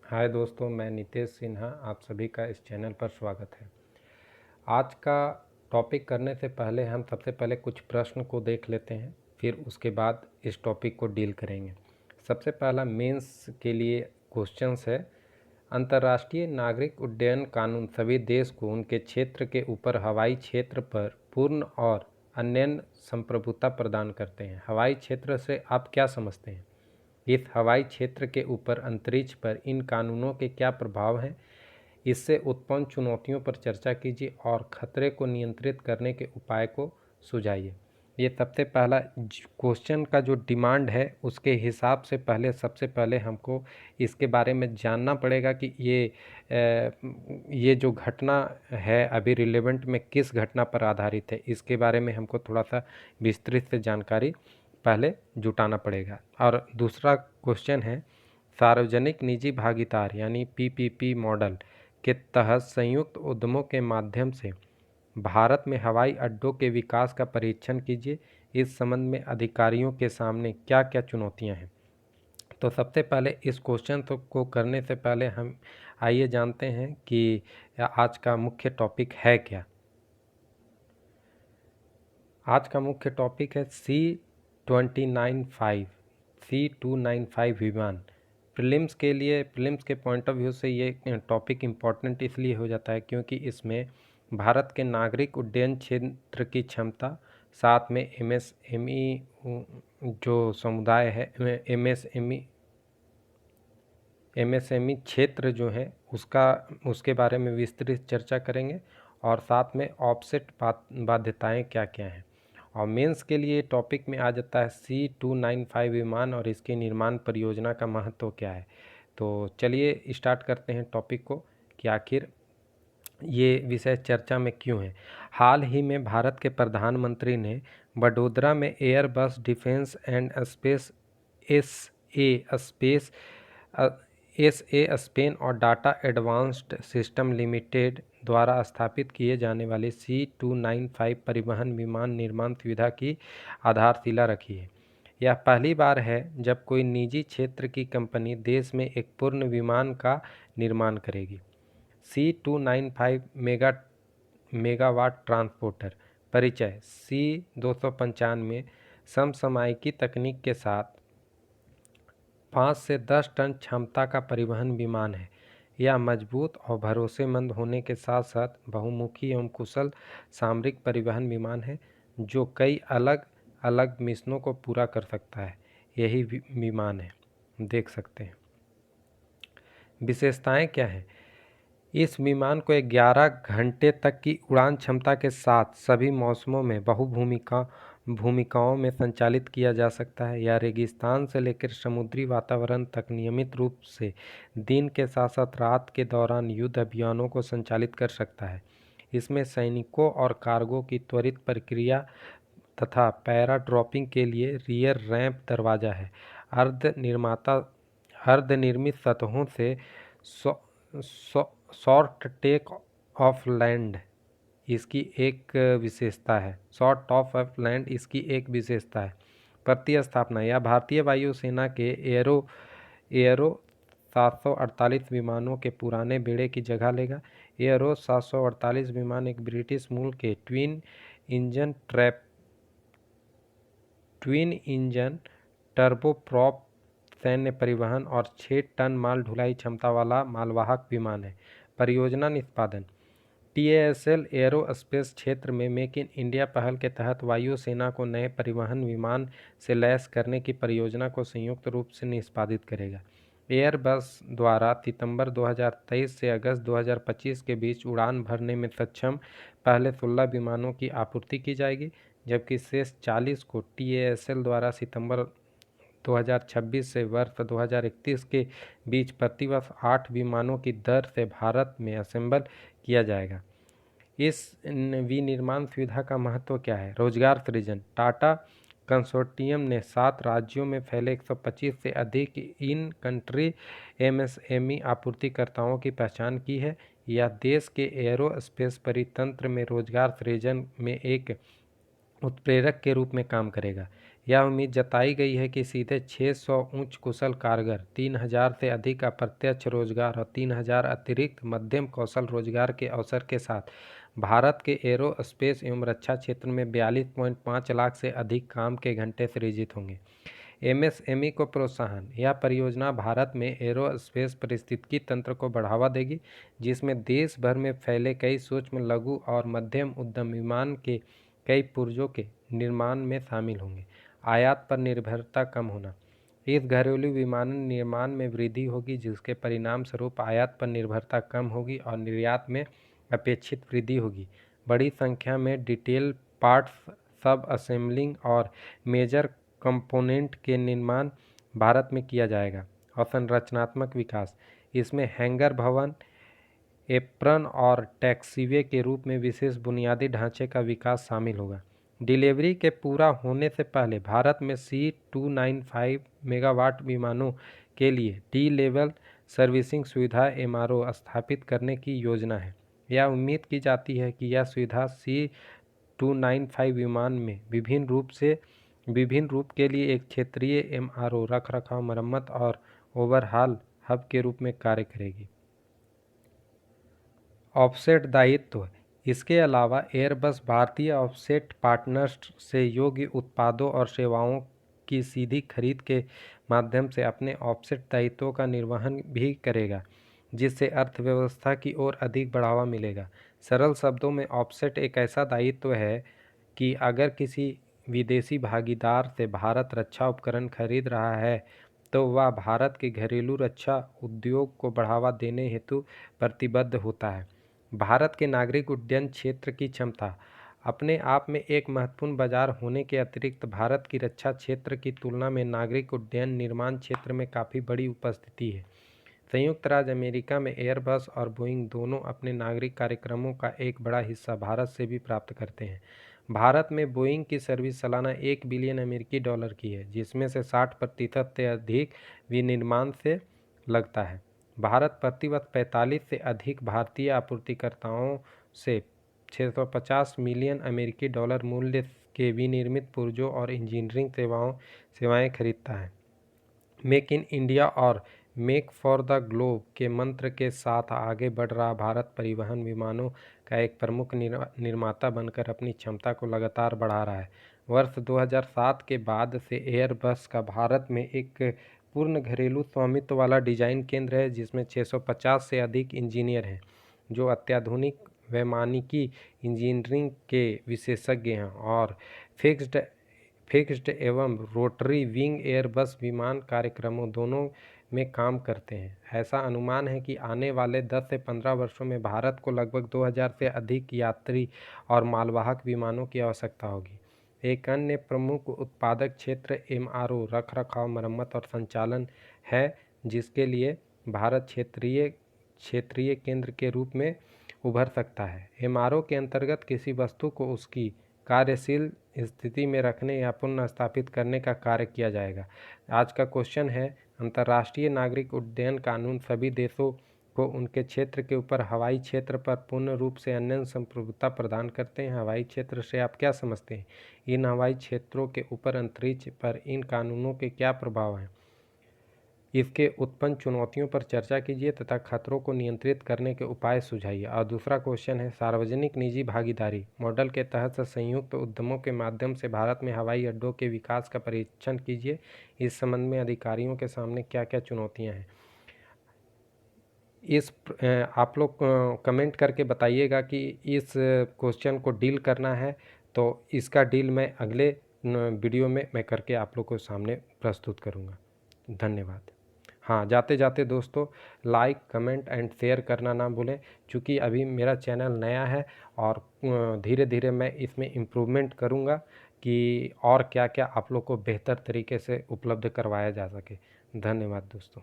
हाय दोस्तों, मैं नितेश सिन्हा आप सभी का इस चैनल पर स्वागत है। आज का टॉपिक करने से पहले हम सबसे पहले कुछ प्रश्न को देख लेते हैं, फिर उसके बाद इस टॉपिक को डील करेंगे। सबसे पहला मेंस के लिए क्वेश्चंस है। अंतर्राष्ट्रीय नागरिक उड्डयन कानून सभी देश को उनके क्षेत्र के ऊपर हवाई क्षेत्र पर पूर्ण और अन्यन्य संप्रभुता प्रदान करते हैं। हवाई क्षेत्र से आप क्या समझते हैं? इस हवाई क्षेत्र के ऊपर अंतरिक्ष पर इन कानूनों के क्या प्रभाव हैं? इससे उत्पन्न चुनौतियों पर चर्चा कीजिए और खतरे को नियंत्रित करने के उपाय को सुझाइए। ये सबसे पहला क्वेश्चन का जो डिमांड है उसके हिसाब से सबसे पहले हमको इसके बारे में जानना पड़ेगा कि ये जो घटना है अभी रिलेवेंट में किस घटना पर आधारित है। इसके बारे में हमको थोड़ा सा विस्तृत से जानकारी पहले जुटाना पड़ेगा। और दूसरा क्वेश्चन है, सार्वजनिक निजी भागीदार यानी पीपीपी मॉडल के तहत संयुक्त उद्यमों के माध्यम से भारत में हवाई अड्डों के विकास का परीक्षण कीजिए। इस संबंध में अधिकारियों के सामने क्या क्या चुनौतियां हैं? तो सबसे पहले इस क्वेश्चन को करने से पहले हम आइए जानते हैं कि आज का मुख्य टॉपिक है क्या। आज का मुख्य टॉपिक है C-295 विमान। प्रीलिम्स के पॉइंट ऑफ व्यू से ये टॉपिक इम्पोर्टेंट इसलिए हो जाता है क्योंकि इसमें भारत के नागरिक उड्डयन क्षेत्र की क्षमता, साथ में एमएसएमई जो समुदाय है, एमएसएमई क्षेत्र जो है उसके बारे में विस्तृत चर्चा करेंगे और साथ में ऑफसेट बाध्यताएँ क्या क्या हैं। और मेंस के लिए टॉपिक में आ जाता है C-295 विमान और इसके निर्माण परियोजना का महत्व क्या है। तो चलिए स्टार्ट करते हैं टॉपिक को कि आखिर ये विषय चर्चा में क्यों है। हाल ही में भारत के प्रधानमंत्री ने वडोदरा में Airbus defence and space S A Spain और डाटा एडवांस्ड सिस्टम लिमिटेड द्वारा स्थापित किए जाने वाले C-295 परिवहन विमान निर्माण सुविधा की आधारशिला रखी है। यह पहली बार है जब कोई निजी क्षेत्र की कंपनी देश में एक पूर्ण विमान का निर्माण करेगी। C-295 megawatt transporter. परिचय। C-295 समसामयिकी तकनीक के साथ 5 से 10 टन क्षमता का परिवहन विमान है। यह मजबूत और भरोसेमंद होने के साथ साथ बहुमुखी एवं कुशल सामरिक परिवहन विमान है जो कई अलग अलग मिशनों को पूरा कर सकता है। यही विमान है, देख सकते हैं। विशेषताएं क्या हैं? इस विमान को 11 घंटे तक की उड़ान क्षमता के साथ सभी मौसमों में भूमिकाओं में संचालित किया जा सकता है। यह रेगिस्तान से लेकर समुद्री वातावरण तक नियमित रूप से दिन के साथ साथ रात के दौरान युद्ध अभियानों को संचालित कर सकता है। इसमें सैनिकों और कार्गो की त्वरित प्रक्रिया तथा पैरा ड्रॉपिंग के लिए रियर रैंप दरवाज़ा है। अर्धनिर्मित सतहों से शॉर्ट टेक ऑफ लैंड इसकी एक विशेषता है। प्रतिस्थापना। यह भारतीय वायुसेना के एयरो 748 विमानों के पुराने बेड़े की जगह लेगा। एयरो 748 विमान एक ब्रिटिश मूल के ट्विन इंजन टर्बोप्रॉप सैन्य परिवहन और 6 टन माल ढुलाई क्षमता वाला मालवाहक विमान है। परियोजना निष्पादन। TASL एरोस्पेस क्षेत्र में मेक इन इंडिया पहल के तहत वायुसेना को नए परिवहन विमान से लैस करने की परियोजना को संयुक्त रूप से निष्पादित करेगा। एयरबस द्वारा सितंबर 2023 से अगस्त 2025 के बीच उड़ान भरने में सक्षम पहले 16 विमानों की आपूर्ति की जाएगी, जबकि शेष 40 को TASL द्वारा सितंबर 2026 से वर्ष 2031 के बीच प्रतिवर्ष 8 विमानों की दर से भारत में असेंबल किया जाएगा। इस विनिर्माण सुविधा का महत्व क्या है? रोजगार सृजन। टाटा कंसोर्टियम ने 7 राज्यों में फैले 125 से अधिक इन कंट्री MSME आपूर्तिकर्ताओं की पहचान की है। यह देश के एरोस्पेस परितंत्र में रोजगार सृजन में एक उत्प्रेरक के रूप में काम करेगा। यह उम्मीद जताई गई है कि सीधे 600 उच्च कुशल कारीगर, 3000 से अधिक अप्रत्यक्ष रोजगार और 3000 अतिरिक्त मध्यम कौशल रोजगार के अवसर के साथ भारत के एरोस्पेस एवं रक्षा क्षेत्र में 42.5 लाख से अधिक काम के घंटे सृजित होंगे। एमएसएमई को प्रोत्साहन। यह परियोजना भारत में एरोस्पेस पारिस्थितिकी तंत्र को बढ़ावा देगी, जिसमें देश भर में फैले कई सूक्ष्म, लघु और मध्यम उद्यम विमान के कई पुर्जों के निर्माण में शामिल होंगे। आयात पर निर्भरता कम होना। इस घरेलू विमानन निर्माण में वृद्धि होगी, जिसके परिणाम स्वरूप आयात पर निर्भरता कम होगी और निर्यात में अपेक्षित वृद्धि होगी। बड़ी संख्या में डिटेल पार्ट्स, सब असेंबलिंग और मेजर कंपोनेंट के निर्माण भारत में किया जाएगा। और संरचनात्मक विकास, इसमें हैंगर भवन, एप्रन और टैक्सीवे के रूप में विशेष बुनियादी ढांचे का विकास शामिल होगा। डिलीवरी के पूरा होने से पहले भारत में C295 मेगावाट विमानों के लिए डी लेवल सर्विसिंग सुविधा एमआरओ स्थापित करने की योजना है। यह उम्मीद की जाती है कि यह सुविधा C295 विमान में विभिन्न रूप के लिए एक क्षेत्रीय एमआरओ, रखरखाव, मरम्मत और ओवरहाल हब के रूप में कार्य करेगी। ऑफसेट दायित्व। इसके अलावा एयरबस भारतीय ऑफसेट पार्टनर्स से योग्य उत्पादों और सेवाओं की सीधी खरीद के माध्यम से अपने ऑफसेट दायित्वों का निर्वहन भी करेगा, जिससे अर्थव्यवस्था की ओर अधिक बढ़ावा मिलेगा। सरल शब्दों में ऑफसेट एक ऐसा दायित्व है कि अगर किसी विदेशी भागीदार से भारत रक्षा उपकरण खरीद रहा है तो वह भारत के घरेलू रक्षा उद्योग को बढ़ावा देने हेतु प्रतिबद्ध होता है। भारत के नागरिक उड्डयन क्षेत्र की क्षमता अपने आप में एक महत्वपूर्ण बाजार होने के अतिरिक्त भारत की रक्षा क्षेत्र की तुलना में नागरिक उड्डयन निर्माण क्षेत्र में काफ़ी बड़ी उपस्थिति है। संयुक्त राज्य अमेरिका में एयरबस और बोइंग दोनों अपने नागरिक कार्यक्रमों का एक बड़ा हिस्सा भारत से भी प्राप्त करते हैं। भारत में बोइंग की सर्विस सालाना 1 बिलियन अमेरिकी डॉलर की है, जिसमें से 60% से अधिक विनिर्माण से लगता है। भारत प्रतिवर्ष 45 से अधिक भारतीय आपूर्तिकर्ताओं से 650 मिलियन अमेरिकी डॉलर मूल्य के विनिर्मित पुर्जों और इंजीनियरिंग सेवाएं खरीदता है। मेक इन इंडिया और मेक फॉर द ग्लोब के मंत्र के साथ आगे बढ़ रहा भारत परिवहन विमानों का एक प्रमुख निर्माता बनकर अपनी क्षमता को लगातार बढ़ा रहा है। वर्ष 2007 के बाद से एयरबस का भारत में एक पूर्ण घरेलू स्वामित्व वाला डिजाइन केंद्र है, जिसमें 650 से अधिक इंजीनियर हैं जो अत्याधुनिक वैमानिकी इंजीनियरिंग के विशेषज्ञ हैं और फिक्स्ड एवं रोटरी विंग एयरबस विमान कार्यक्रमों दोनों में काम करते हैं। ऐसा अनुमान है कि आने वाले 10 से 15 वर्षों में भारत को लगभग 2000 से अधिक यात्री और मालवाहक विमानों की आवश्यकता होगी। एक अन्य प्रमुख उत्पादक क्षेत्र एमआरओ, रखरखाव, मरम्मत और संचालन है, जिसके लिए भारत क्षेत्रीय केंद्र के रूप में उभर सकता है। एमआरओ के अंतर्गत किसी वस्तु को उसकी कार्यशील स्थिति में रखने या पुनः स्थापित करने का कार्य किया जाएगा। आज का क्वेश्चन है, अंतर्राष्ट्रीय नागरिक उड्डयन कानून सभी देशों को उनके क्षेत्र के ऊपर हवाई क्षेत्र पर पूर्ण रूप से अन्य संप्रभुता प्रदान करते हैं। हवाई क्षेत्र से आप क्या समझते हैं? इन हवाई क्षेत्रों के ऊपर अंतरिक्ष पर इन कानूनों के क्या प्रभाव हैं? इसके उत्पन्न चुनौतियों पर चर्चा कीजिए तथा खतरों को नियंत्रित करने के उपाय सुझाइए। और दूसरा क्वेश्चन है, सार्वजनिक निजी भागीदारी मॉडल के तहत संयुक्त उद्यमों के माध्यम से भारत में हवाई अड्डों के विकास का परीक्षण कीजिए। इस संबंध में अधिकारियों के सामने क्या क्या चुनौतियां हैं? आप लोग कमेंट करके बताइएगा कि इस क्वेश्चन को डील करना है तो इसका डील मैं अगले वीडियो में मैं करके आप लोग को सामने प्रस्तुत करूँगा। धन्यवाद। हाँ, जाते जाते दोस्तों लाइक, कमेंट एंड शेयर करना ना भूलें, क्योंकि अभी मेरा चैनल नया है और धीरे धीरे मैं इसमें इम्प्रूवमेंट करूँगा कि और क्या क्या आप लोग को बेहतर तरीके से उपलब्ध करवाया जा सके। धन्यवाद दोस्तों।